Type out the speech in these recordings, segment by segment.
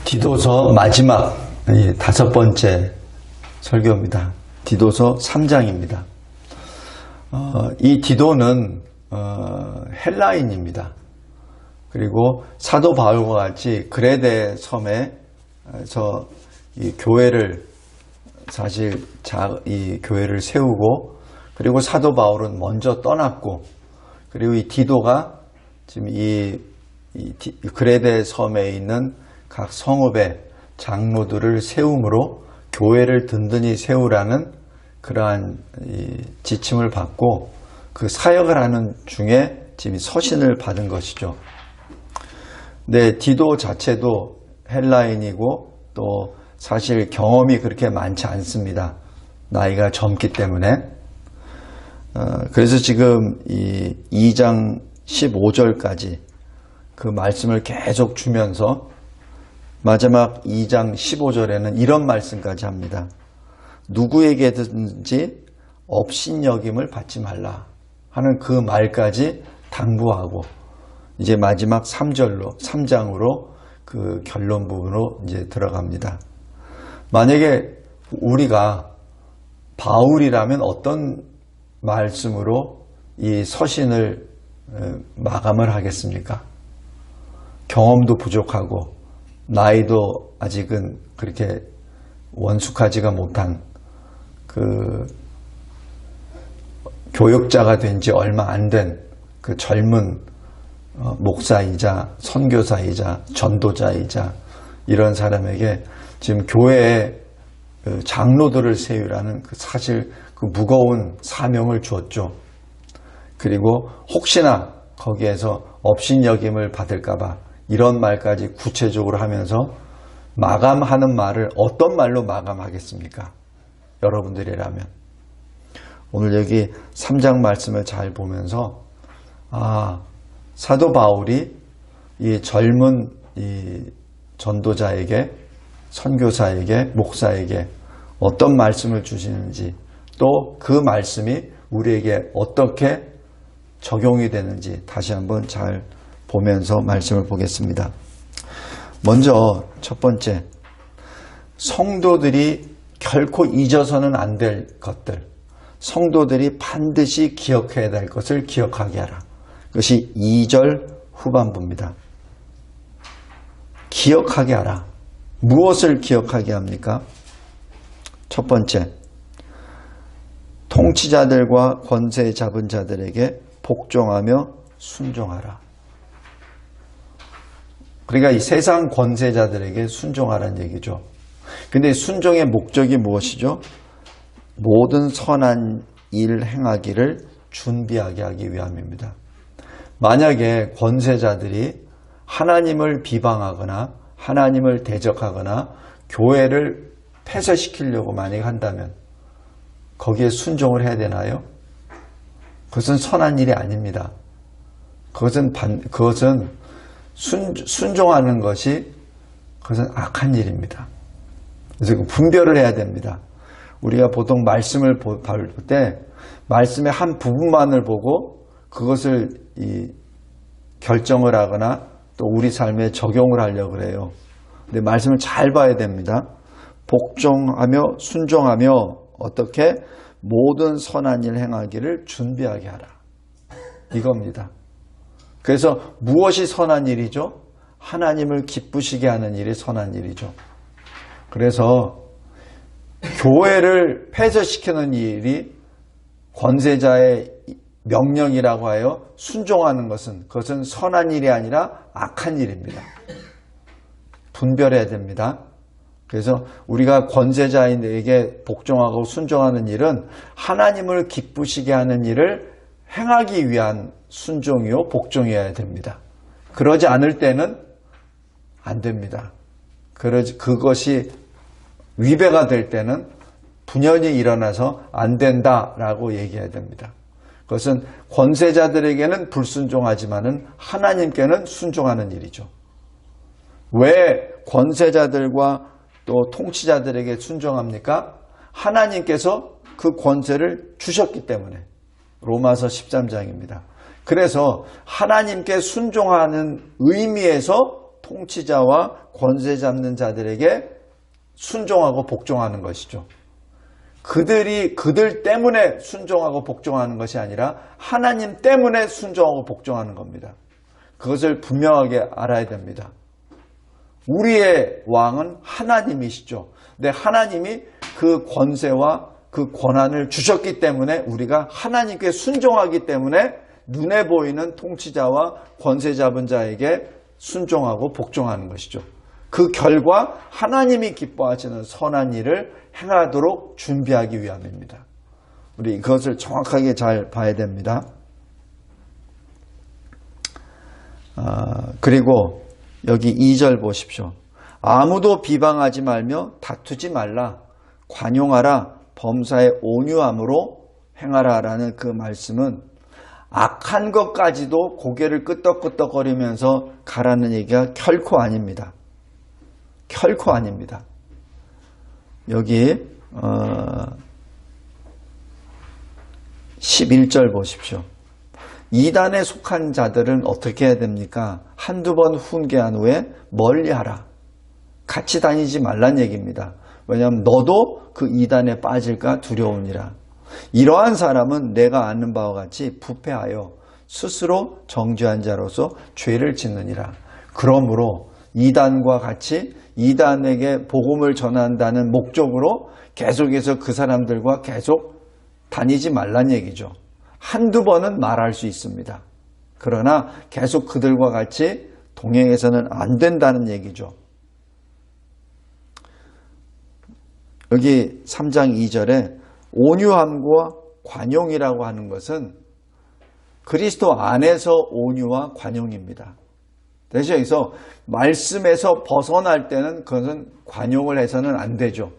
디도서 마지막 5번째 설교입니다. 디도서 3장입니다. 이 디도는 헬라인입니다. 그리고 사도 바울과 같이 그레데 섬에서 이 교회를 사실 이 교회를 세우고, 그리고 사도 바울은 먼저 떠났고, 그리고 이 디도가 지금 이 그레데 섬에 있는 각 성읍의 장로들을 세움으로 교회를 든든히 세우라는 그러한 지침을 받고 그 사역을 하는 중에 지금 서신을 받은 것이죠. 네, 디도 자체도 헬라인이고 또 사실 경험이 그렇게 많지 않습니다. 나이가 젊기 때문에. 그래서 지금 이 2장 15절까지 그 말씀을 계속 주면서 마지막 2장 15절에는 이런 말씀까지 합니다. 누구에게든지 업신여김을 받지 말라 하는 그 말까지 당부하고, 이제 마지막 3장으로 그 결론 부분으로 이제 들어갑니다. 만약에 우리가 바울이라면 어떤 말씀으로 이 서신을 마감을 하겠습니까? 경험도 부족하고 나이도 아직은 그렇게 원숙하지가 못한 그 교역자가 된 지 얼마 안 된 그 젊은 목사이자 선교사이자 전도자이자 이런 사람에게 지금 교회의 장로들을 세우라는 그 사실 그 무거운 사명을 주었죠. 그리고 혹시나 거기에서 업신여김을 받을까봐 이런 말까지 구체적으로 하면서 마감하는 말을 어떤 말로 마감하겠습니까? 여러분들이라면. 오늘 여기 3장 말씀을 잘 보면서 사도 바울이 이 젊은 이 전도자에게, 선교사에게, 목사에게 어떤 말씀을 주시는지, 또 그 말씀이 우리에게 어떻게 적용이 되는지 다시 한번 잘 보면서 말씀을 보겠습니다. 먼저 첫 번째, 성도들이 결코 잊어서는 안 될 것들, 성도들이 반드시 기억해야 될 것을 기억하게 하라. 그것이 2절 후반부입니다. 기억하게 하라. 무엇을 기억하게 합니까? 첫 번째, 통치자들과 권세 잡은 자들에게 복종하며 순종하라. 그러니까 이 세상 권세자들에게 순종하라는 얘기죠. 근데 순종의 목적이 무엇이죠? 모든 선한 일 행하기를 준비하게 하기 위함입니다. 만약에 권세자들이 하나님을 비방하거나 하나님을 대적하거나 교회를 폐쇄시키려고 만약 한다면 거기에 순종을 해야 되나요? 그것은 선한 일이 아닙니다. 그것은 순종하는 것이 그것은 악한 일입니다. 그래서 분별을 해야 됩니다. 우리가 보통 말씀을 볼 때 말씀의 한 부분만을 보고 그것을 결정을 하거나 또 우리 삶에 적용을 하려고 그래요. 근데 말씀을 잘 봐야 됩니다. 복종하며 순종하며 어떻게 모든 선한 일 행하기를 준비하게 하라. 이겁니다. 그래서 무엇이 선한 일이죠? 하나님을 기쁘시게 하는 일이 선한 일이죠. 그래서 교회를 폐쇄시키는 일이 권세자의 명령이라고 하여 순종하는 것은 그것은 선한 일이 아니라 악한 일입니다. 분별해야 됩니다. 그래서 우리가 권세자에게 복종하고 순종하는 일은 하나님을 기쁘시게 하는 일을 행하기 위한 순종이요 복종이어야 됩니다. 그러지 않을 때는 안 됩니다. 그것이 위배가 될 때는 분연이 일어나서 안 된다라고 얘기해야 됩니다. 그것은 권세자들에게는 불순종하지만은 하나님께는 순종하는 일이죠. 왜 권세자들과 또 통치자들에게 순종합니까? 하나님께서 그 권세를 주셨기 때문에. 로마서 13장입니다. 그래서 하나님께 순종하는 의미에서 통치자와 권세 잡는 자들에게 순종하고 복종하는 것이죠. 그들 때문에 순종하고 복종하는 것이 아니라 하나님 때문에 순종하고 복종하는 겁니다. 그것을 분명하게 알아야 됩니다. 우리의 왕은 하나님이시죠. 근데 하나님이 그 권세와 그 권한을 주셨기 때문에 우리가 하나님께 순종하기 때문에 눈에 보이는 통치자와 권세 잡은 자에게 순종하고 복종하는 것이죠. 그 결과 하나님이 기뻐하시는 선한 일을 행하도록 준비하기 위함입니다. 우리 그것을 정확하게 잘 봐야 됩니다. 그리고 여기 2절 보십시오. 아무도 비방하지 말며 다투지 말라. 관용하라. 범사에 온유함으로 행하라 라는 그 말씀은 악한 것까지도 고개를 끄덕끄덕거리면서 가라는 얘기가 결코 아닙니다. 결코 아닙니다. 여기 11절 보십시오. 이단에 속한 자들은 어떻게 해야 됩니까? 한두 번 훈계한 후에 멀리하라. 같이 다니지 말란 얘기입니다. 왜냐하면 너도 그 이단에 빠질까 두려우니라. 이러한 사람은 내가 아는 바와 같이 부패하여 스스로 정죄한 자로서 죄를 짓느니라. 그러므로 이단과 같이 이단에게 복음을 전한다는 목적으로 계속해서 그 사람들과 계속 다니지 말란 얘기죠. 한두 번은 말할 수 있습니다. 그러나 계속 그들과 같이 동행해서는 안 된다는 얘기죠. 여기 3장 2절에 온유함과 관용이라고 하는 것은 그리스도 안에서 온유와 관용입니다. 그래서 여기서 말씀에서 벗어날 때는 그것은 관용을 해서는 안 되죠.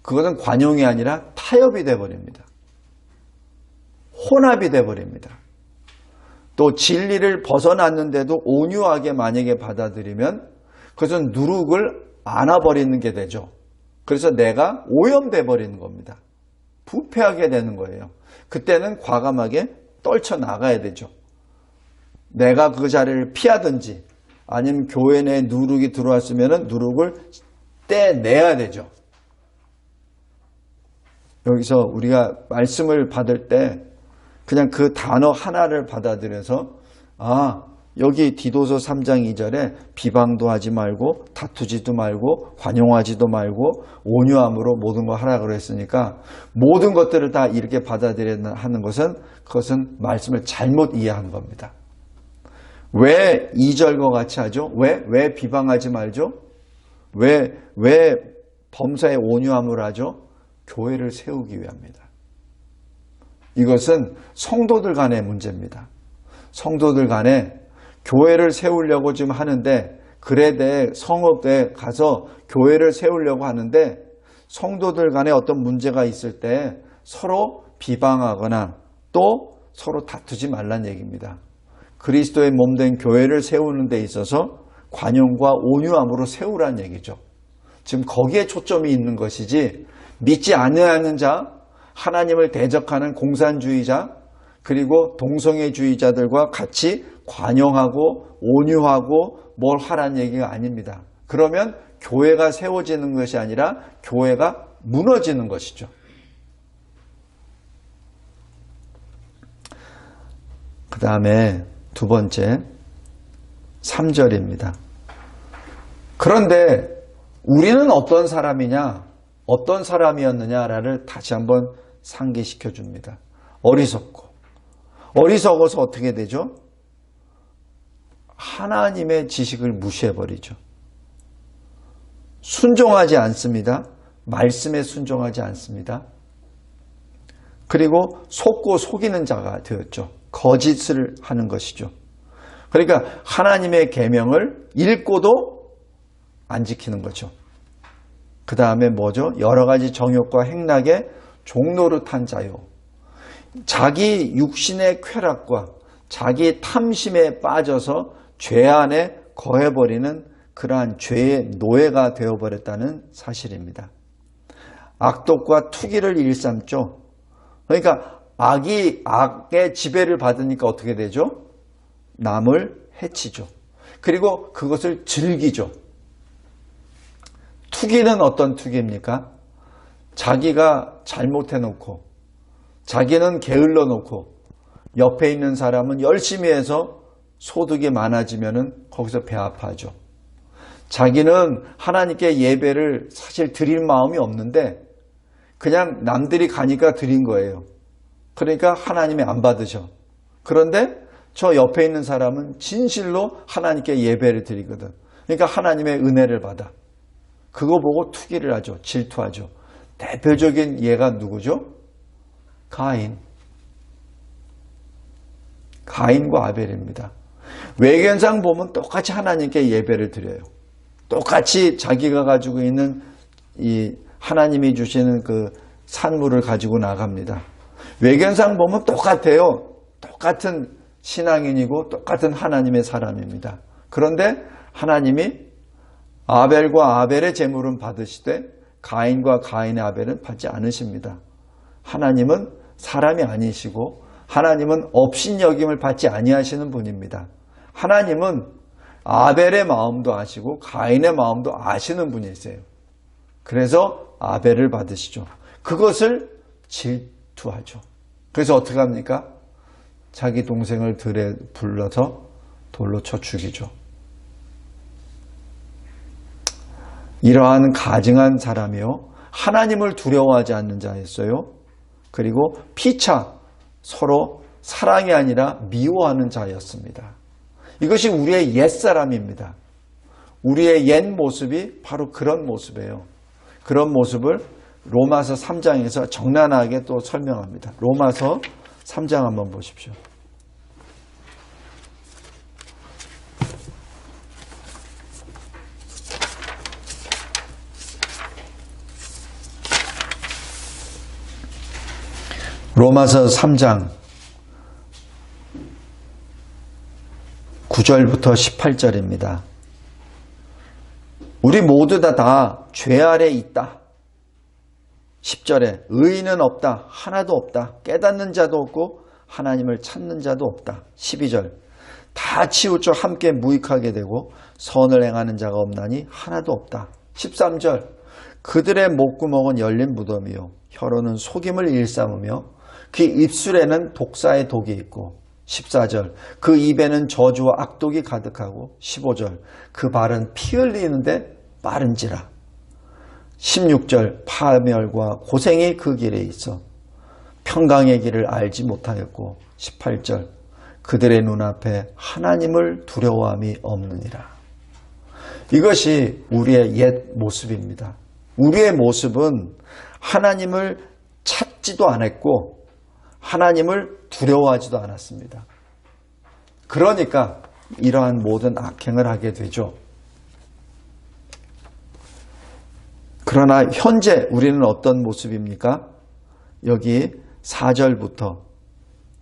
그것은 관용이 아니라 타협이 되어버립니다. 혼합이 되어버립니다. 또 진리를 벗어났는데도 온유하게 만약에 받아들이면 그것은 누룩을 안아버리는 게 되죠. 그래서 내가 오염돼 버리는 겁니다. 부패하게 되는 거예요. 그때는 과감하게 떨쳐나가야 되죠. 내가 그 자리를 피하든지 아니면 교회 내에 누룩이 들어왔으면 누룩을 떼내야 되죠. 여기서 우리가 말씀을 받을 때 그냥 그 단어 하나를 받아들여서 여기 디도서 3장 2절에 비방도 하지 말고 다투지도 말고 관용하지도 말고 온유함으로 모든 걸 하라고 했으니까 모든 것들을 다 이렇게 받아들여야 하는 것은 그것은 말씀을 잘못 이해한 겁니다. 왜 2절과 같이 하죠? 왜 비방하지 말죠? 왜 범사에 온유함을 하죠? 교회를 세우기 위함입니다. 이것은 성도들 간의 문제입니다. 성도들 간에 교회를 세우려고 지금 하는데 그레데 성읍에 가서 교회를 세우려고 하는데 성도들 간에 어떤 문제가 있을 때 서로 비방하거나 또 서로 다투지 말란 얘기입니다. 그리스도의 몸된 교회를 세우는 데 있어서 관용과 온유함으로 세우란 얘기죠. 지금 거기에 초점이 있는 것이지 믿지 않는 자, 하나님을 대적하는 공산주의자 그리고 동성애주의자들과 같이 관용하고 온유하고 뭘 하라는 얘기가 아닙니다. 그러면 교회가 세워지는 것이 아니라 교회가 무너지는 것이죠. 그 다음에 두 번째 3절입니다. 그런데 우리는 어떤 사람이냐, 어떤 사람이었느냐를 다시 한번 상기시켜 줍니다. 어리석어서 어떻게 되죠? 하나님의 지식을 무시해버리죠. 순종하지 않습니다. 말씀에 순종하지 않습니다. 그리고 속고 속이는 자가 되었죠. 거짓을 하는 것이죠. 그러니까 하나님의 계명을 읽고도 안 지키는 거죠. 그 다음에 뭐죠? 여러 가지 정욕과 행락에 종노릇한 자요. 자기 육신의 쾌락과 자기 탐심에 빠져서 죄 안에 거해버리는 그러한 죄의 노예가 되어버렸다는 사실입니다. 악독과 투기를 일삼죠. 그러니까 악의 지배를 받으니까 어떻게 되죠? 남을 해치죠. 그리고 그것을 즐기죠. 투기는 어떤 투기입니까? 자기가 잘못해놓고 자기는 게을러 놓고 옆에 있는 사람은 열심히 해서 소득이 많아지면 거기서 배 아파하죠. 자기는 하나님께 예배를 사실 드릴 마음이 없는데 그냥 남들이 가니까 드린 거예요. 그러니까 하나님이 안 받으셔. 그런데 저 옆에 있는 사람은 진실로 하나님께 예배를 드리거든. 그러니까 하나님의 은혜를 받아. 그거 보고 투기를 하죠. 질투하죠. 대표적인 예가 누구죠? 가인. 가인과 아벨입니다. 외견상 보면 똑같이 하나님께 예배를 드려요. 똑같이 자기가 가지고 있는 이 하나님이 주시는 그 산물을 가지고 나갑니다. 외견상 보면 똑같아요. 똑같은 신앙인이고 똑같은 하나님의 사람입니다. 그런데 하나님이 아벨과 아벨의 제물은 받으시되 가인과 가인의 아벨은 받지 않으십니다. 하나님은 사람이 아니시고 하나님은 업신여김을 받지 아니하시는 분입니다. 하나님은 아벨의 마음도 아시고 가인의 마음도 아시는 분이세요. 그래서 아벨을 받으시죠. 그것을 질투하죠. 그래서 어떻게 합니까? 자기 동생을 들에 불러서 돌로 쳐 죽이죠. 이러한 가증한 사람이요, 하나님을 두려워하지 않는 자였어요. 그리고 피차 서로 사랑이 아니라 미워하는 자였습니다. 이것이 우리의 옛사람입니다. 우리의 옛 모습이 바로 그런 모습이에요. 그런 모습을 로마서 3장에서 적나라하게 또 설명합니다. 로마서 3장 한번 보십시오. 로마서 3장 9절부터 18절입니다. 우리 모두 다 죄 아래 있다. 10절에 의인은 없다. 하나도 없다. 깨닫는 자도 없고 하나님을 찾는 자도 없다. 12절 다 치우쳐 함께 무익하게 되고 선을 행하는 자가 없나니 하나도 없다. 13절 그들의 목구멍은 열린 무덤이요 혀로는 속임을 일삼으며 그 입술에는 독사의 독이 있고 14절 그 입에는 저주와 악독이 가득하고 15절 그 발은 피 흘리는데 빠른지라 16절 파멸과 고생이 그 길에 있어 평강의 길을 알지 못하였고 18절 그들의 눈앞에 하나님을 두려워함이 없느니라. 이것이 우리의 옛 모습입니다. 우리의 모습은 하나님을 찾지도 않았고 하나님을 두려워하지도 않았습니다. 그러니까 이러한 모든 악행을 하게 되죠. 그러나 현재 우리는 어떤 모습입니까? 여기 4절부터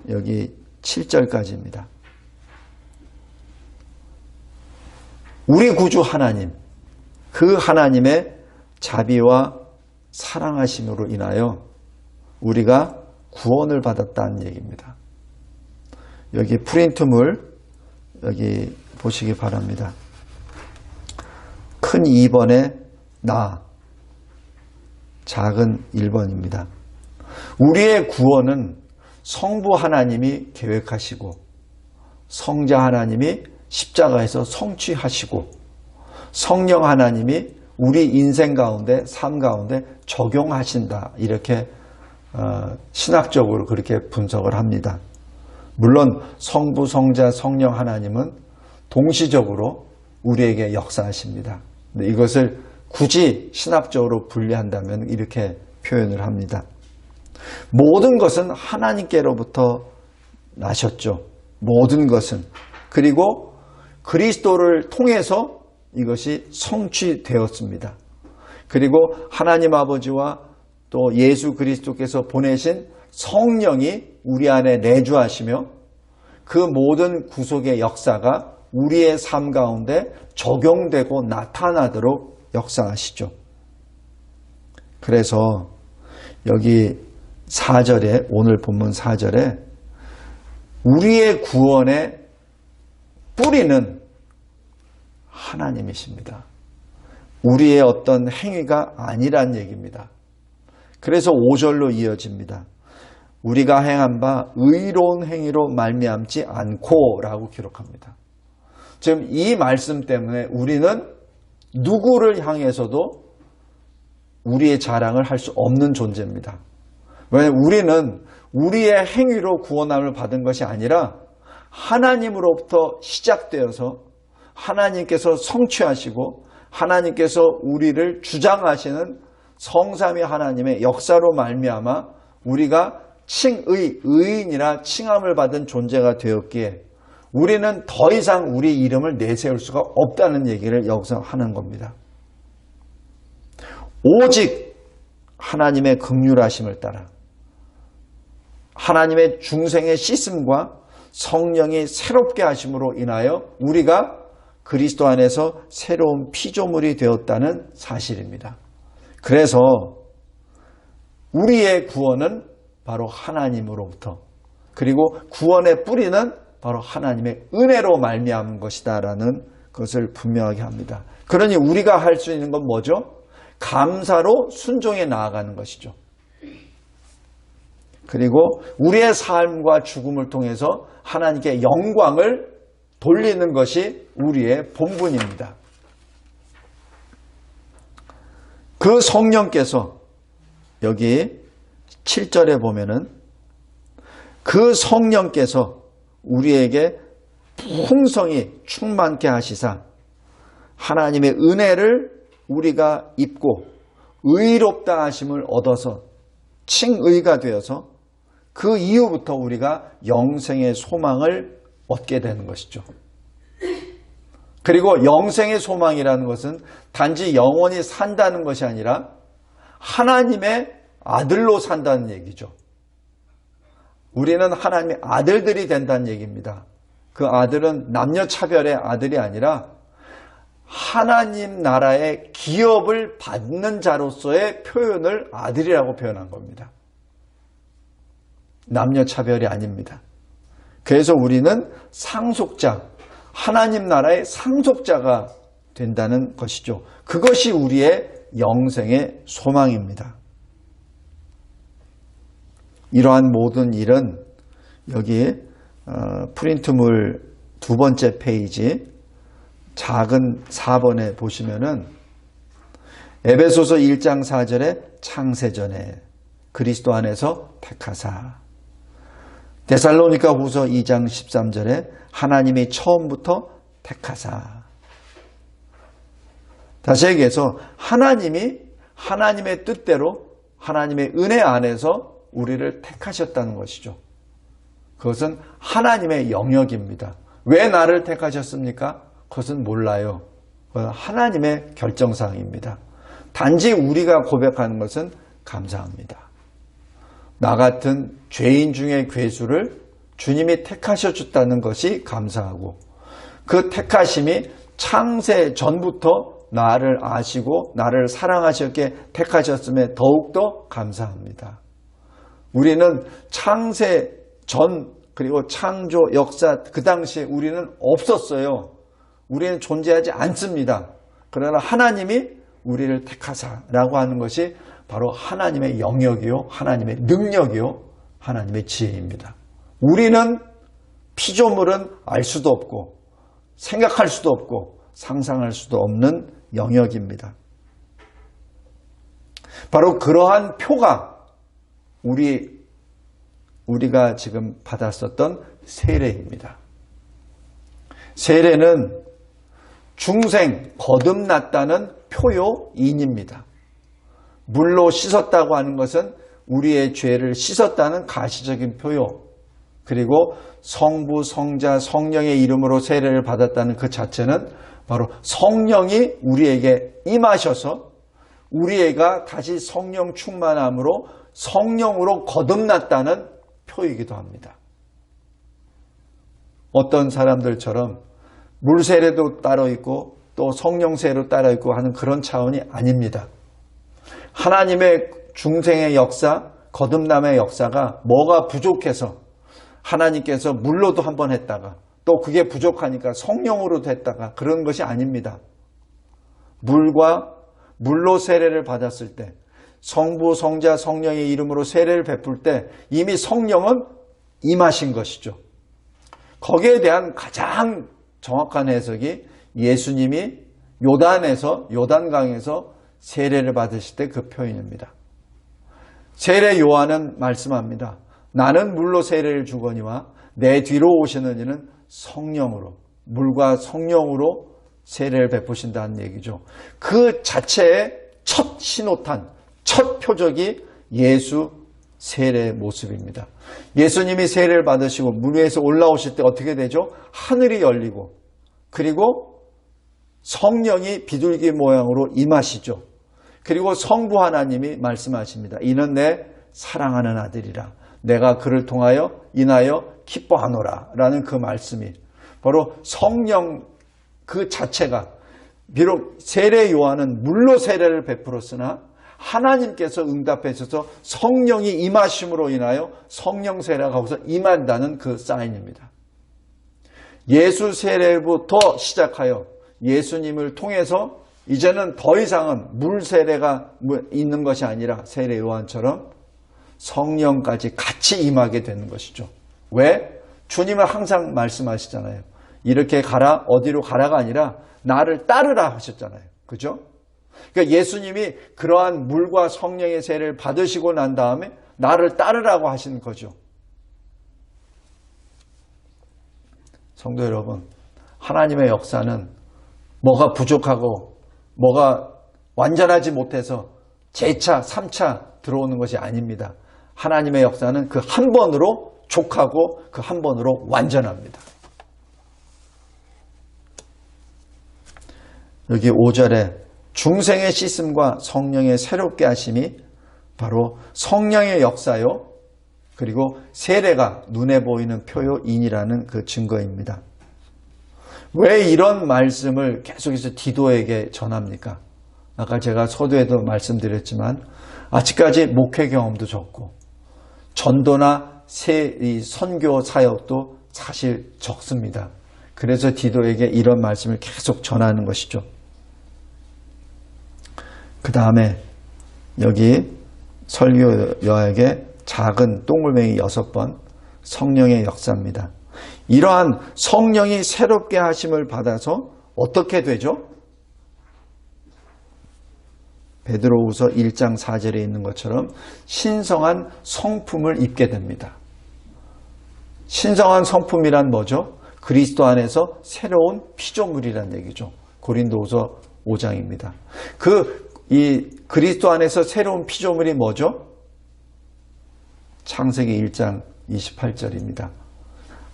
여기 7절까지입니다. 우리 구주 하나님, 그 하나님의 자비와 사랑하심으로 인하여 우리가 구원을 받았다는 얘기입니다. 여기 프린트물 여기 보시기 바랍니다. 큰 2번에 나, 작은 1번입니다. 우리의 구원은 성부 하나님이 계획하시고 성자 하나님이 십자가에서 성취하시고 성령 하나님이 우리 인생 가운데 삶 가운데 적용하신다. 이렇게 신학적으로 그렇게 분석을 합니다. 물론 성부, 성자, 성령 하나님은 동시적으로 우리에게 역사하십니다. 근데 이것을 굳이 신학적으로 분리한다면 이렇게 표현을 합니다. 모든 것은 하나님께로부터 나셨죠. 모든 것은. 그리고 그리스도를 통해서 이것이 성취되었습니다. 그리고 하나님 아버지와 또 예수 그리스도께서 보내신 성령이 우리 안에 내주하시며 그 모든 구속의 역사가 우리의 삶 가운데 적용되고 나타나도록 역사하시죠. 그래서 여기 4절에, 오늘 본문 4절에 우리의 구원의 뿌리는 하나님이십니다. 우리의 어떤 행위가 아니란 얘기입니다. 그래서 5절로 이어집니다. 우리가 행한 바 의로운 행위로 말미암지 않고 라고 기록합니다. 지금 이 말씀 때문에 우리는 누구를 향해서도 우리의 자랑을 할 수 없는 존재입니다. 왜냐하면 우리는 우리의 행위로 구원함을 받은 것이 아니라 하나님으로부터 시작되어서 하나님께서 성취하시고 하나님께서 우리를 주장하시는 성삼위 하나님의 역사로 말미암아 우리가 의인이라 칭함을 받은 존재가 되었기에 우리는 더 이상 우리 이름을 내세울 수가 없다는 얘기를 여기서 하는 겁니다. 오직 하나님의 긍휼하심을 따라 하나님의 중생의 씻음과 성령이 새롭게 하심으로 인하여 우리가 그리스도 안에서 새로운 피조물이 되었다는 사실입니다. 그래서 우리의 구원은 바로 하나님으로부터, 그리고 구원의 뿌리는 바로 하나님의 은혜로 말미암은 것이다 라는 것을 분명하게 합니다. 그러니 우리가 할 수 있는 건 뭐죠? 감사로 순종해 나아가는 것이죠. 그리고 우리의 삶과 죽음을 통해서 하나님께 영광을 돌리는 것이 우리의 본분입니다. 그 성령께서 여기 7절에 보면은 그 성령께서 우리에게 풍성히 충만케 하시사 하나님의 은혜를 우리가 입고 의롭다 하심을 얻어서 칭의가 되어서 그 이후부터 우리가 영생의 소망을 얻게 되는 것이죠. 그리고 영생의 소망이라는 것은 단지 영원히 산다는 것이 아니라 하나님의 아들로 산다는 얘기죠. 우리는 하나님의 아들들이 된다는 얘기입니다. 그 아들은 남녀차별의 아들이 아니라 하나님 나라의 기업을 받는 자로서의 표현을 아들이라고 표현한 겁니다. 남녀차별이 아닙니다. 그래서 우리는 상속자, 하나님 나라의 상속자가 된다는 것이죠. 그것이 우리의 영생의 소망입니다. 이러한 모든 일은 여기 프린트물 두 번째 페이지 작은 4번에 보시면은 에베소서 1장 4절에 창세전에 그리스도 안에서 택하사, 데살로니가 후서 2장 13절에 하나님이 처음부터 택하사. 다시 얘기해서 하나님이 하나님의 뜻대로 하나님의 은혜 안에서 우리를 택하셨다는 것이죠. 그것은 하나님의 영역입니다. 왜 나를 택하셨습니까? 그것은 몰라요. 그건 하나님의 결정사항입니다. 단지 우리가 고백하는 것은 감사합니다. 나 같은 죄인 중의 괴수를 주님이 택하셔줬다는 것이 감사하고, 그 택하심이 창세 전부터 나를 아시고 나를 사랑하셨기에 택하셨음에 더욱더 감사합니다. 우리는 창세 전 그리고 창조 역사 그 당시에 우리는 없었어요. 우리는 존재하지 않습니다. 그러나 하나님이 우리를 택하사라고 하는 것이 바로 하나님의 영역이요, 하나님의 능력이요, 하나님의 지혜입니다. 우리는 피조물은 알 수도 없고 생각할 수도 없고 상상할 수도 없는 영역입니다. 바로 그러한 표가 우리가 지금 받았었던 세례입니다. 세례는 중생, 거듭났다는 표요인입니다. 물로 씻었다고 하는 것은 우리의 죄를 씻었다는 가시적인 표요, 그리고 성부, 성자, 성령의 이름으로 세례를 받았다는 그 자체는 바로 성령이 우리에게 임하셔서 우리가 다시 성령 충만함으로 성령으로 거듭났다는 표이기도 합니다. 어떤 사람들처럼 물세례도 따로 있고 또 성령세례도 따로 있고 하는 그런 차원이 아닙니다. 하나님의 중생의 역사, 거듭남의 역사가 뭐가 부족해서 하나님께서 물로도 한번 했다가 또 그게 부족하니까 성령으로도 했다가 그런 것이 아닙니다. 물로 세례를 받았을 때 성부, 성자, 성령의 이름으로 세례를 베풀 때 이미 성령은 임하신 것이죠. 거기에 대한 가장 정확한 해석이 예수님이 요단강에서 세례를 받으실 때 그 표현입니다. 세례 요한은 말씀합니다. 나는 물로 세례를 주거니와 내 뒤로 오시는 이는 성령으로, 물과 성령으로 세례를 베푸신다는 얘기죠. 그 자체의 첫 신호탄, 첫 표적이 예수 세례의 모습입니다. 예수님이 세례를 받으시고 물 위에서 올라오실 때 어떻게 되죠? 하늘이 열리고 그리고 성령이 비둘기 모양으로 임하시죠. 그리고 성부 하나님이 말씀하십니다. 이는 내 사랑하는 아들이라. 내가 그를 통하여 인하여 기뻐하노라 라는 그 말씀이 바로 성령 그 자체가 비록 세례 요한은 물로 세례를 베풀었으나 하나님께서 응답해 주셔서 성령이 임하심으로 인하여 성령 세례가 거기서 임한다는 그 사인입니다. 예수 세례부터 시작하여 예수님을 통해서 이제는 더 이상은 물 세례가 있는 것이 아니라 세례 요한처럼 성령까지 같이 임하게 되는 것이죠. 왜? 주님은 항상 말씀하시잖아요. 이렇게 가라, 어디로 가라가 아니라 나를 따르라 하셨잖아요. 그죠? 그러니까 예수님이 그러한 물과 성령의 세례를 받으시고 난 다음에 나를 따르라고 하신 거죠. 성도 여러분, 하나님의 역사는 뭐가 부족하고 뭐가 완전하지 못해서 재차, 3차 들어오는 것이 아닙니다. 하나님의 역사는 그 한 번으로 족하고 그 한 번으로 완전합니다. 여기 5절에 중생의 씻음과 성령의 새롭게 하심이 바로 성령의 역사요. 그리고 세례가 눈에 보이는 표요인이라는 그 증거입니다. 왜 이런 말씀을 계속해서 디도에게 전합니까? 아까 제가 서두에도 말씀드렸지만 아직까지 목회 경험도 적고 전도나 선교 사역도 사실 적습니다. 그래서 디도에게 이런 말씀을 계속 전하는 것이죠. 그 다음에 여기 설교여에게 작은 동글뱅이 6번 성령의 역사입니다. 이러한 성령이 새롭게 하심을 받아서 어떻게 되죠? 베드로후서 1장 4절에 있는 것처럼 신성한 성품을 입게 됩니다. 신성한 성품이란 뭐죠? 그리스도 안에서 새로운 피조물이란 얘기죠. 고린도후서 5장입니다. 이 그리스도 안에서 새로운 피조물이 뭐죠? 창세기 1장 28절입니다.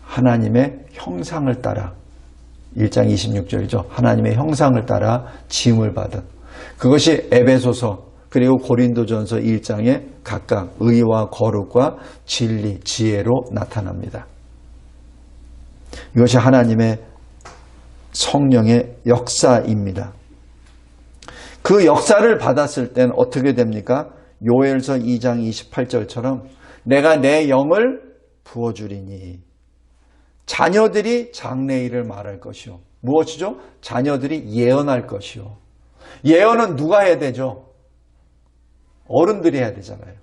하나님의 형상을 따라 1장 26절이죠. 하나님의 형상을 따라 지음을 받은 그것이 에베소서 그리고 고린도전서 1장에 각각 의와 거룩과 진리, 지혜로 나타납니다. 이것이 하나님의 성령의 역사입니다. 그 역사를 받았을 때는 어떻게 됩니까? 요엘서 2장 28절처럼 내가 내 영을 부어주리니 자녀들이 장래일을 말할 것이요. 무엇이죠? 자녀들이 예언할 것이요. 예언은 누가 해야 되죠? 어른들이 해야 되잖아요.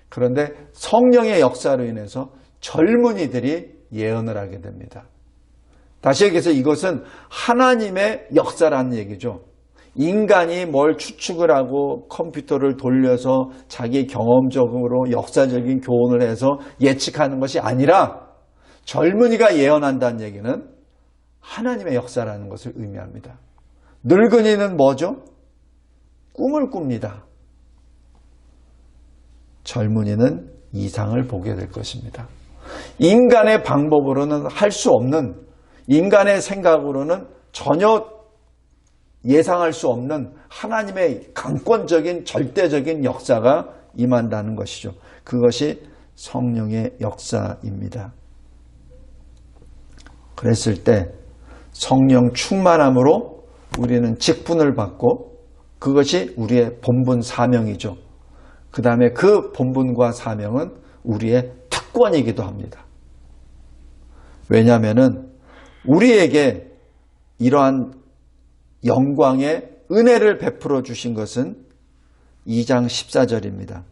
그런데 성령의 역사로 인해서 젊은이들이 예언을 하게 됩니다. 다시 얘기해서 이것은 하나님의 역사라는 얘기죠. 인간이 뭘 추측을 하고 컴퓨터를 돌려서 자기 경험적으로 역사적인 교훈을 해서 예측하는 것이 아니라 젊은이가 예언한다는 얘기는 하나님의 역사라는 것을 의미합니다. 늙은이는 뭐죠? 꿈을 꿉니다. 젊은이는 이상을 보게 될 것입니다. 인간의 방법으로는 할 수 없는, 인간의 생각으로는 전혀 예상할 수 없는 하나님의 강권적인 절대적인 역사가 임한다는 것이죠. 그것이 성령의 역사입니다. 그랬을 때 성령 충만함으로 우리는 직분을 받고 그것이 우리의 본분 사명이죠. 그 다음에 그 본분과 사명은 우리의 특권이기도 합니다. 왜냐하면 우리에게 이러한 영광의 은혜를 베풀어 주신 것은 2장 14절입니다.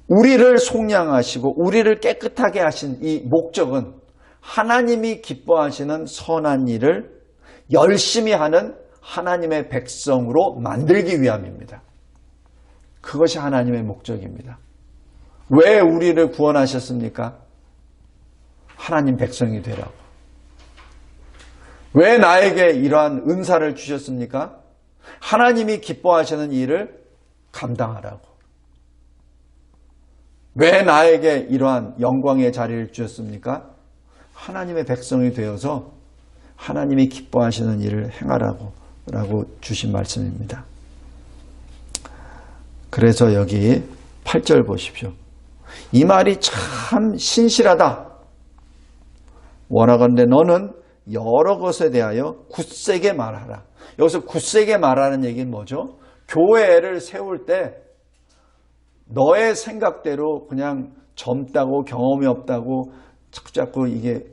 우리를 속량하시고 우리를 깨끗하게 하신 이 목적은 하나님이 기뻐하시는 선한 일을 열심히 하는 하나님의 백성으로 만들기 위함입니다. 그것이 하나님의 목적입니다. 왜 우리를 구원하셨습니까? 하나님 백성이 되라고. 왜 나에게 이러한 은사를 주셨습니까? 하나님이 기뻐하시는 일을 감당하라고. 왜 나에게 이러한 영광의 자리를 주셨습니까? 하나님의 백성이 되어서 하나님이 기뻐하시는 일을 행하라고 주신 말씀입니다. 그래서 여기 8절 보십시오. 이 말이 참 신실하다. 원하건대 너는 여러 것에 대하여 굳세게 말하라. 여기서 굳세게 말하는 얘기는 뭐죠? 교회를 세울 때 너의 생각대로 그냥 젊다고 경험이 없다고 자꾸 이게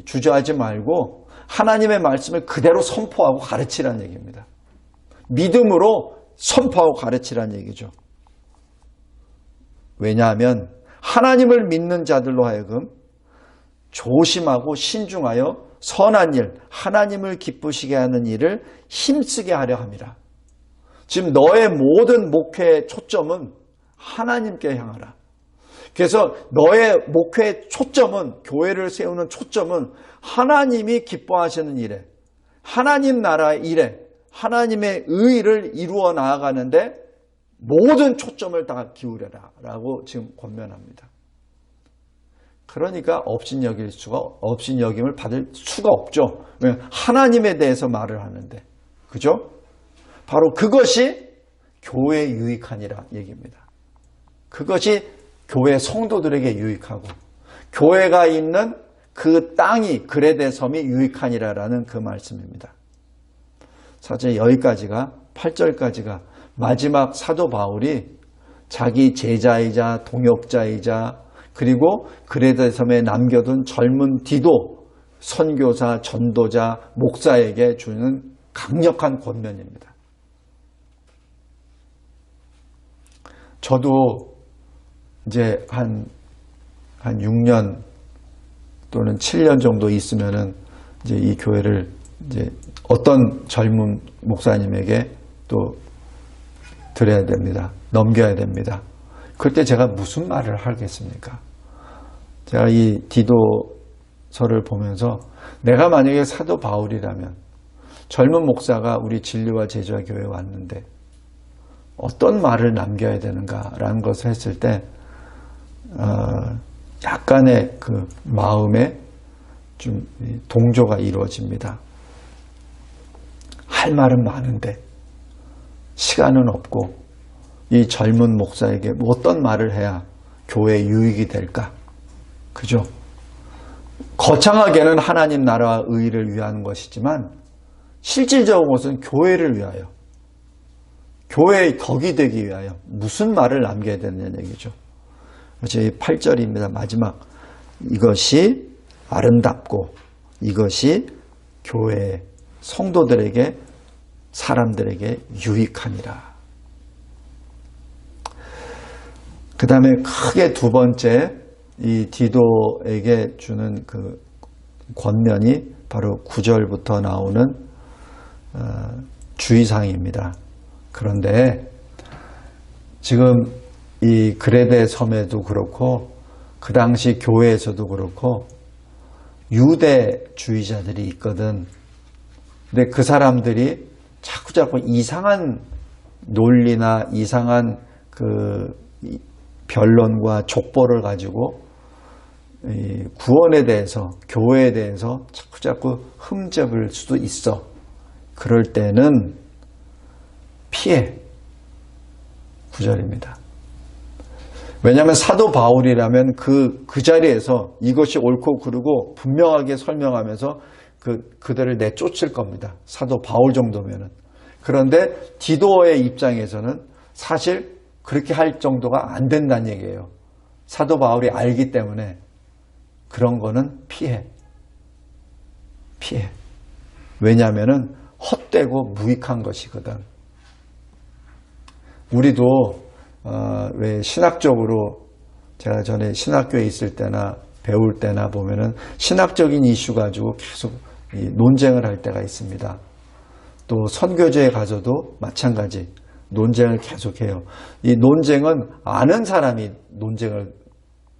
주저하지 말고 하나님의 말씀을 그대로 선포하고 가르치라는 얘기입니다. 믿음으로 선포하고 가르치라는 얘기죠. 왜냐하면 하나님을 믿는 자들로 하여금 조심하고 신중하여 선한 일, 하나님을 기쁘시게 하는 일을 힘쓰게 하려 함이라. 지금 너의 모든 목회의 초점은 하나님께 향하라. 그래서 너의 목회의 초점은, 교회를 세우는 초점은 하나님이 기뻐하시는 일에, 하나님 나라의 일에, 하나님의 의를 이루어 나아가는데 모든 초점을 다 기울여라 라고 지금 권면합니다. 그러니까 업신여김을 받을 수가 없죠. 왜냐하면 하나님에 대해서 말을 하는데, 그죠? 바로 그것이 교회에 유익하니라 얘기입니다. 그것이 교회 성도들에게 유익하고 교회가 있는 그 땅이 그레데 섬이 유익하니라라는 그 말씀입니다. 사실 여기까지가 8절까지가 마지막 사도 바울이 자기 제자이자 동역자이자 그리고 그레데 섬에 남겨둔 젊은 디도 선교사, 전도자, 목사에게 주는 강력한 권면입니다. 저도 이제 한 6년 또는 7년 정도 있으면은 이제 이 교회를 이제 어떤 젊은 목사님에게 또 드려야 됩니다. 넘겨야 됩니다. 그때 제가 무슨 말을 하겠습니까? 제가 이 디도서를 보면서 내가 만약에 사도 바울이라면 젊은 목사가 우리 진리와 제주와 교회에 왔는데 어떤 말을 남겨야 되는가라는 것을 했을 때 약간의 그 마음에 좀 동조가 이루어집니다. 할 말은 많은데 시간은 없고 이 젊은 목사에게 어떤 말을 해야 교회에 유익이 될까? 그죠? 거창하게는 하나님 나라와 의를 위한 것이지만 실질적인 것은 교회를 위하여, 교회의 덕이 되기 위하여 무슨 말을 남겨야 되느냐는 얘기죠. 제 8절입니다. 마지막. 이것이 아름답고 이것이 교회 성도들에게, 사람들에게 유익하니라. 그 다음에 크게 두 번째 이 디도에게 주는 그 권면이 바로 9절부터 나오는 주의사항입니다. 그런데 지금 이 그레데 섬에도 그렇고 그 당시 교회에서도 그렇고 유대주의자들이 있거든. 근데 그 사람들이 자꾸 이상한 논리나 이상한 그 변론과 족보를 가지고 구원에 대해서, 교회에 대해서 자꾸 흠잡을 수도 있어. 그럴 때는 피해. 9절입니다. 왜냐하면 사도 바울이라면 그 자리에서 이것이 옳고 그르고 분명하게 설명하면서 그들을 내쫓을 겁니다. 사도 바울 정도면은. 그런데 디도의 입장에서는 사실 그렇게 할 정도가 안 된다는 얘기예요. 사도 바울이 알기 때문에 그런 거는 피해. 왜냐하면 헛되고 무익한 것이거든. 우리도 왜 신학적으로 제가 전에 신학교에 있을 때나 배울 때나 보면은 신학적인 이슈 가지고 계속 논쟁을 할 때가 있습니다. 또 선교제에 가서도 마찬가지 논쟁을 계속해요. 이 논쟁은 아는 사람이 논쟁을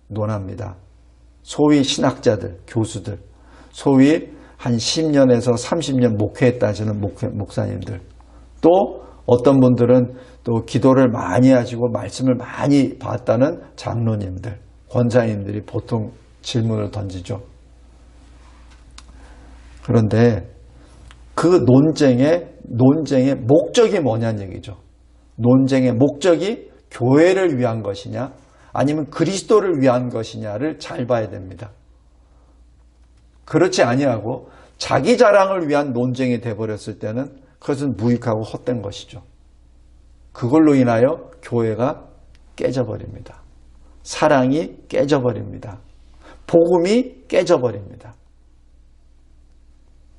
논합니다. 소위 신학자들, 교수들, 소위 한 10년에서 30년 목회했다 하시는 목사님들, 또 어떤 분들은 또 기도를 많이 하시고 말씀을 많이 봤다는 장로님들, 권사님들이 보통 질문을 던지죠. 그런데 그 논쟁의 목적이 뭐냐는 얘기죠. 논쟁의 목적이 교회를 위한 것이냐 아니면 그리스도를 위한 것이냐를 잘 봐야 됩니다. 그렇지 아니하고 자기 자랑을 위한 논쟁이 돼버렸을 때는 그것은 무익하고 헛된 것이죠. 그걸로 인하여 교회가 깨져버립니다. 사랑이 깨져버립니다. 복음이 깨져버립니다.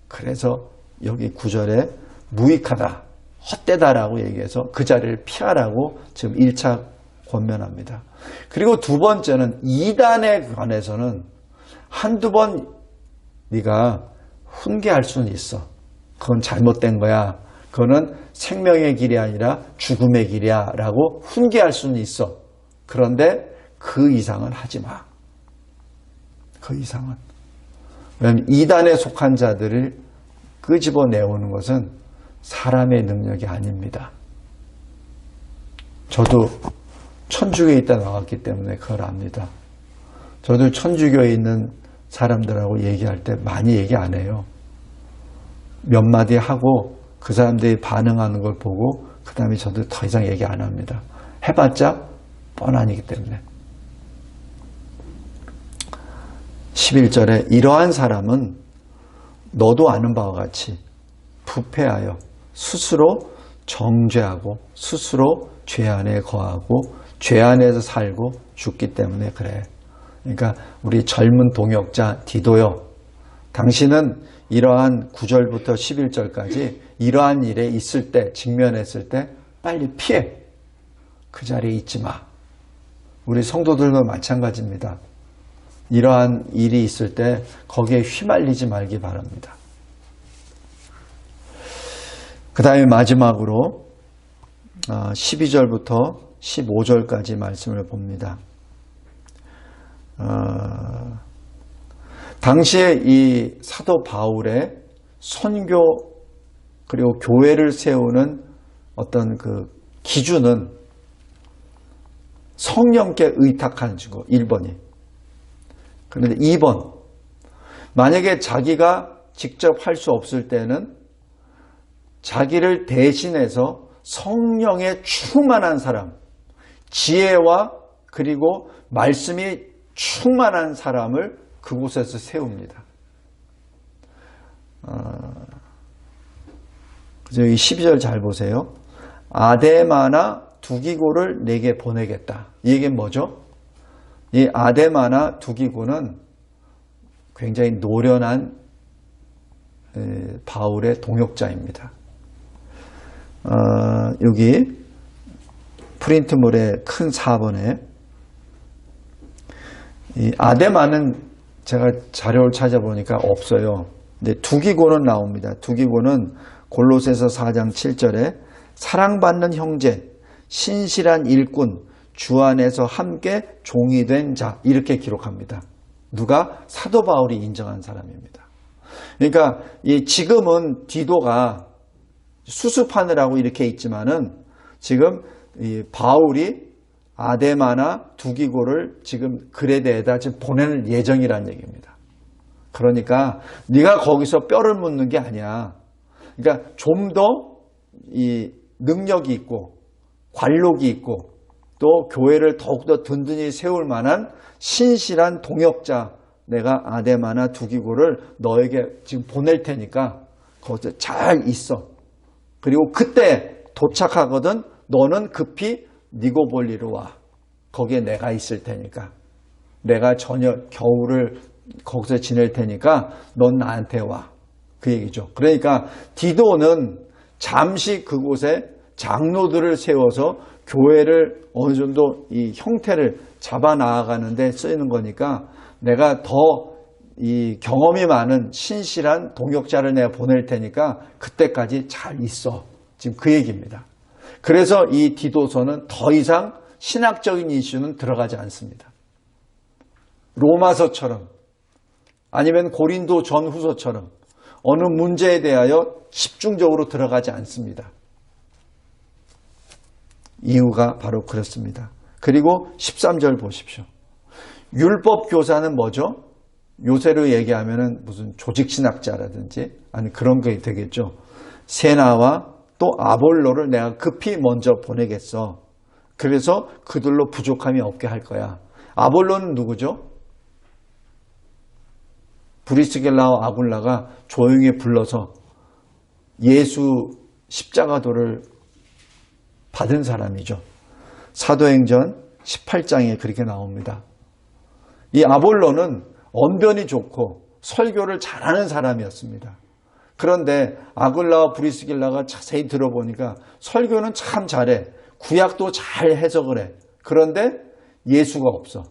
그래서 여기 9절에 무익하다, 헛되다라고 얘기해서 그 자리를 피하라고 지금 1차 권면합니다. 그리고 두 번째는 이단에 관해서는 한두 번 네가 훈계할 수는 있어. 그건 잘못된 거야. 그거는 생명의 길이 아니라 죽음의 길이야 라고 훈계할 수는 있어. 그런데 그 이상은 하지 마. 그 이상은. 왜냐하면 이단에 속한 자들을 끄집어내오는 것은 사람의 능력이 아닙니다. 저도 천주교에 있다 나왔기 때문에 그걸 압니다. 저도 천주교에 있는 사람들하고 얘기할 때 많이 얘기 안 해요. 몇 마디 하고 그 사람들이 반응하는 걸 보고 그 다음에 저도 더 이상 얘기 안 합니다. 해봤자 뻔하니기 때문에. 11절에 이러한 사람은 너도 아는 바와 같이 부패하여 스스로 정죄하고 스스로 죄 안에 거하고 죄 안에서 살고 죽기 때문에 그래. 그러니까 우리 젊은 동역자 디도요. 당신은 이러한 9절부터 11절까지 이러한 일에 있을 때, 직면했을 때 빨리 피해. 그 자리에 있지 마. 우리 성도들도 마찬가지입니다. 이러한 일이 있을 때 거기에 휘말리지 말기 바랍니다. 그 다음에 마지막으로 12절부터 15절까지 말씀을 봅니다. 당시에 이 사도 바울의 선교 그리고 교회를 세우는 어떤 그 기준은 성령께 의탁하는 거 1번이. 그런데 2번, 만약에 자기가 직접 할 수 없을 때는 자기를 대신해서 성령에 충만한 사람, 지혜와 그리고 말씀이 충만한 사람을 그곳에서 세웁니다. 그래서 이 12절 잘 보세요. 아데마나 두기고를 내게 보내겠다. 이 얘기는 뭐죠? 이 아데마나 두기고는 굉장히 노련한 바울의 동역자입니다. 여기 프린트물의 큰 4번에 이 아데마는 제가 자료를 찾아보니까 없어요. 근데 두기고는 나옵니다. 두기고는 골로새서 4장 7절에 사랑받는 형제, 신실한 일꾼, 주 안에서 함께 종이 된 자 이렇게 기록합니다. 누가? 사도 바울이 인정한 사람입니다. 그러니까 지금은 디도가 수습하느라고 이렇게 있지만은 지금 이 바울이 아데마나 두기고를 지금 그레데에다 지금 보내는 예정이라는 얘기입니다. 그러니까 네가 거기서 뼈를 묻는 게 아니야. 그러니까 좀 더 이 능력이 있고 관록이 있고 또 교회를 더욱더 든든히 세울 만한 신실한 동역자 내가 아데마나 두기고를 너에게 지금 보낼 테니까 거기서 잘 있어. 그리고 그때 도착하거든 너는 급히 니고볼리로 와. 거기에 내가 있을 테니까. 내가 겨울을 거기서 지낼 테니까 넌 나한테 와. 그 얘기죠. 그러니까 디도는 잠시 그곳에 장로들을 세워서 교회를 어느 정도 이 형태를 잡아 나아가는데 쓰이는 거니까 내가 더 이 경험이 많은 신실한 동역자를 내가 보낼 테니까 그때까지 잘 있어. 지금 그 얘기입니다. 그래서 이 디도서는 더 이상 신학적인 이슈는 들어가지 않습니다. 로마서처럼 아니면 고린도 전후서처럼 어느 문제에 대하여 집중적으로 들어가지 않습니다. 이유가 바로 그렇습니다. 그리고 13절 보십시오. 율법 교사는 뭐죠? 요새로 얘기하면은 무슨 조직신학자라든지 아니 그런 게 되겠죠. 세나와 또 아볼로를 내가 급히 먼저 보내겠어. 그래서 그들로 부족함이 없게 할 거야. 아볼로는 누구죠? 브리스길라와 아굴라가 조용히 불러서 예수 십자가도를 받은 사람이죠. 사도행전 18장에 그렇게 나옵니다. 이 아볼로는 언변이 좋고 설교를 잘하는 사람이었습니다. 그런데 아굴라와 브리스길라가 자세히 들어보니까 설교는 참 잘해. 구약도 잘 해석을 해. 그런데 예수가 없어.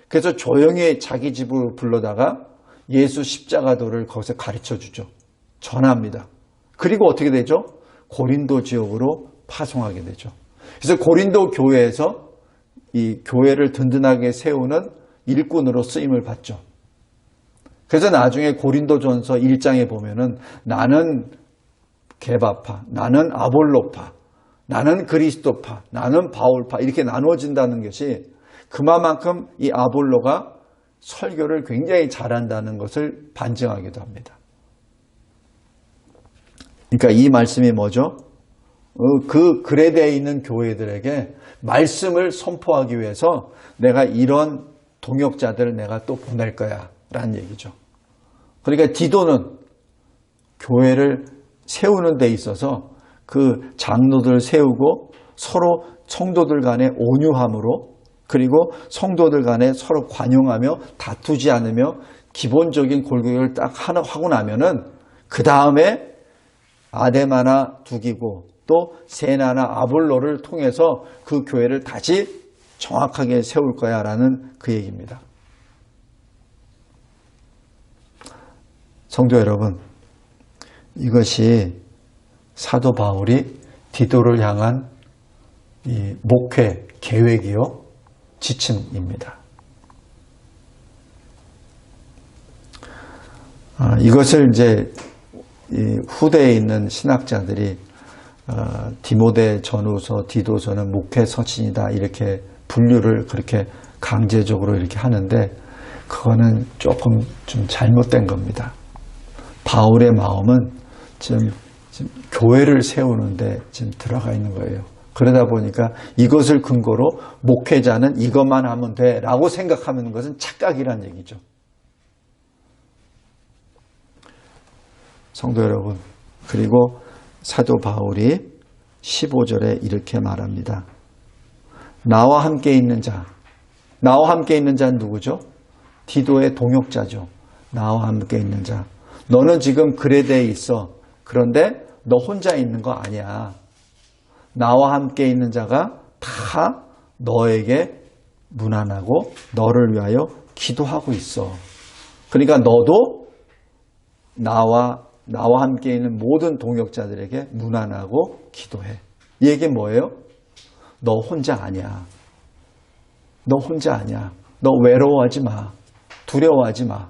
그래서 조용히 자기 집으로 불러다가 예수 십자가도를 거기서 가르쳐 주죠. 전합니다. 그리고 어떻게 되죠? 고린도 지역으로 파송하게 되죠. 그래서 고린도 교회에서 이 교회를 든든하게 세우는 일꾼으로 쓰임을 받죠. 그래서 나중에 고린도전서 1장에 보면은 나는 게바파, 나는 아볼로파, 나는 그리스도파, 나는 바울파 이렇게 나누어진다는 것이 그만큼 이 아볼로가 설교를 굉장히 잘한다는 것을 반증하기도 합니다. 그러니까 이 말씀이 뭐죠? 그 그레데에 있는 교회들에게 말씀을 선포하기 위해서 내가 이런 동역자들을 내가 또 보낼 거야 라는 얘기죠. 그러니까 디도는 교회를 세우는 데 있어서 그 장로들을 세우고 서로 성도들 간의 온유함으로 그리고 성도들 간에 서로 관용하며 다투지 않으며 기본적인 골격을 딱 하나 하고 나면은 그 다음에 아데마나 두기고 또 세나나 아볼로를 통해서 그 교회를 다시 정확하게 세울 거야 라는 그 얘기입니다. 성도 여러분, 이것이 사도 바울이 디도를 향한 이 목회 계획이요 지침입니다. 이것을 이제 후대에 있는 신학자들이 디모데 전후서, 디도서는 목회 서신이다 이렇게 분류를 그렇게 강제적으로 이렇게 하는데 그거는 조금 좀 잘못된 겁니다. 바울의 마음은 지금 교회를 세우는데 지금 들어가 있는 거예요. 그러다 보니까 이것을 근거로 목회자는 이것만 하면 돼 라고 생각하는 것은 착각이란 얘기죠. 성도 여러분, 그리고 사도 바울이 15절에 이렇게 말합니다. 나와 함께 있는 자, 나와 함께 있는 자는 누구죠? 디도의 동역자죠. 나와 함께 있는 자. 너는 지금 그레데에 있어. 그런데 너 혼자 있는 거 아니야. 나와 함께 있는 자가 다 너에게 문안하고 너를 위하여 기도하고 있어. 그러니까 너도 나와 함께 있는 모든 동역자들에게 문안하고 기도해. 이 얘기는 뭐예요? 너 혼자 아니야. 너 혼자 아니야. 너 외로워하지 마. 두려워하지 마.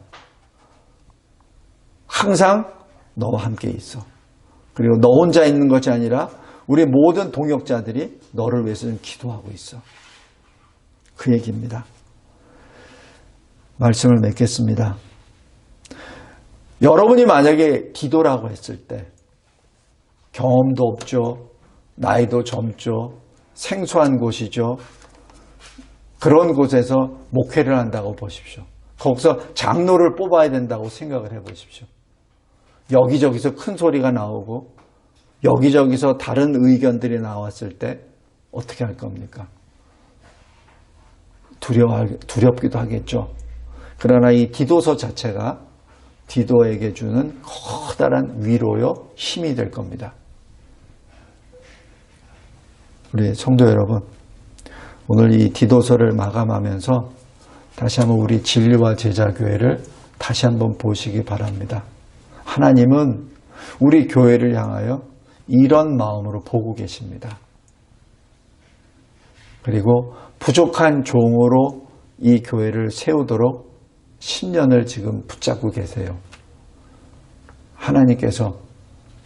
항상 너와 함께 있어. 그리고 너 혼자 있는 것이 아니라 우리 모든 동역자들이 너를 위해서 기도하고 있어. 그 얘기입니다. 말씀을 맺겠습니다. 여러분이 만약에 기도라고 했을 때 경험도 없죠. 나이도 젊죠. 생소한 곳이죠. 그런 곳에서 목회를 한다고 보십시오. 거기서 장로를 뽑아야 된다고 생각을 해보십시오. 여기저기서 큰 소리가 나오고 여기저기서 다른 의견들이 나왔을 때 어떻게 할 겁니까? 두렵기도 하겠죠. 그러나 이 디도서 자체가 디도에게 주는 커다란 위로요, 힘이 될 겁니다. 우리 성도 여러분, 오늘 이 디도서를 마감하면서 다시 한번 우리 진리와 제자교회를 다시 한번 보시기 바랍니다. 하나님은 우리 교회를 향하여 이런 마음으로 보고 계십니다. 그리고 부족한 종으로 이 교회를 세우도록 10년을 지금 붙잡고 계세요. 하나님께서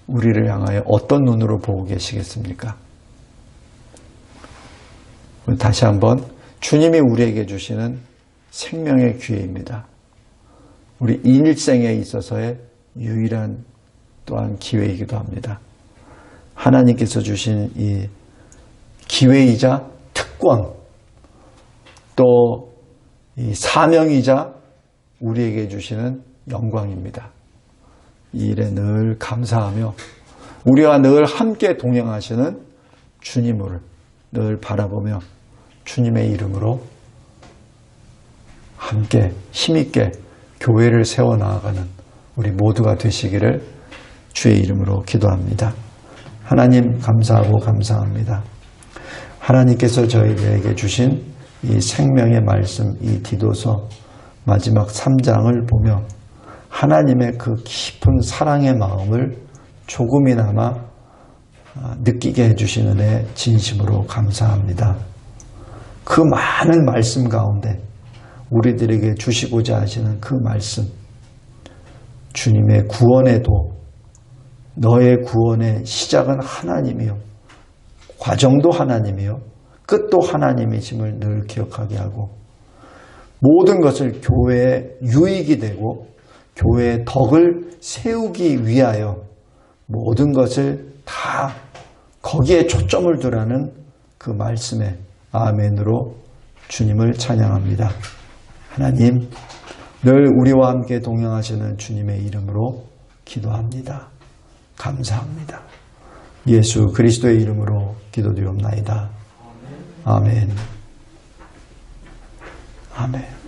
우리를 향하여 어떤 눈으로 보고 계시겠습니까? 다시 한번 주님이 우리에게 주시는 생명의 기회입니다. 우리 일생에 있어서의 유일한 또한 기회이기도 합니다. 하나님께서 주신 이 기회이자 특권, 또 이 사명이자 우리에게 주시는 영광입니다. 이 일에 늘 감사하며 우리와 늘 함께 동행하시는 주님을 늘 바라보며 주님의 이름으로 함께 힘있게 교회를 세워나가는 우리 모두가 되시기를 주의 이름으로 기도합니다. 하나님 감사하고 감사합니다. 하나님께서 저희에게 주신 이 생명의 말씀, 이 디도서 마지막 3장을 보며 하나님의 그 깊은 사랑의 마음을 조금이나마 느끼게 해주시는 데 진심으로 감사합니다. 그 많은 말씀 가운데 우리들에게 주시고자 하시는 그 말씀, 주님의 구원의 도, 너의 구원의 시작은 하나님이요, 과정도 하나님이요, 끝도 하나님이심을 늘 기억하게 하고 모든 것을 교회의 유익이 되고 교회의 덕을 세우기 위하여 모든 것을 다 거기에 초점을 두라는 그 말씀에 아멘으로 주님을 찬양합니다. 하나님, 늘 우리와 함께 동행하시는 주님의 이름으로 기도합니다. 감사합니다. 예수 그리스도의 이름으로 기도드리옵나이다. 아멘. 아멘.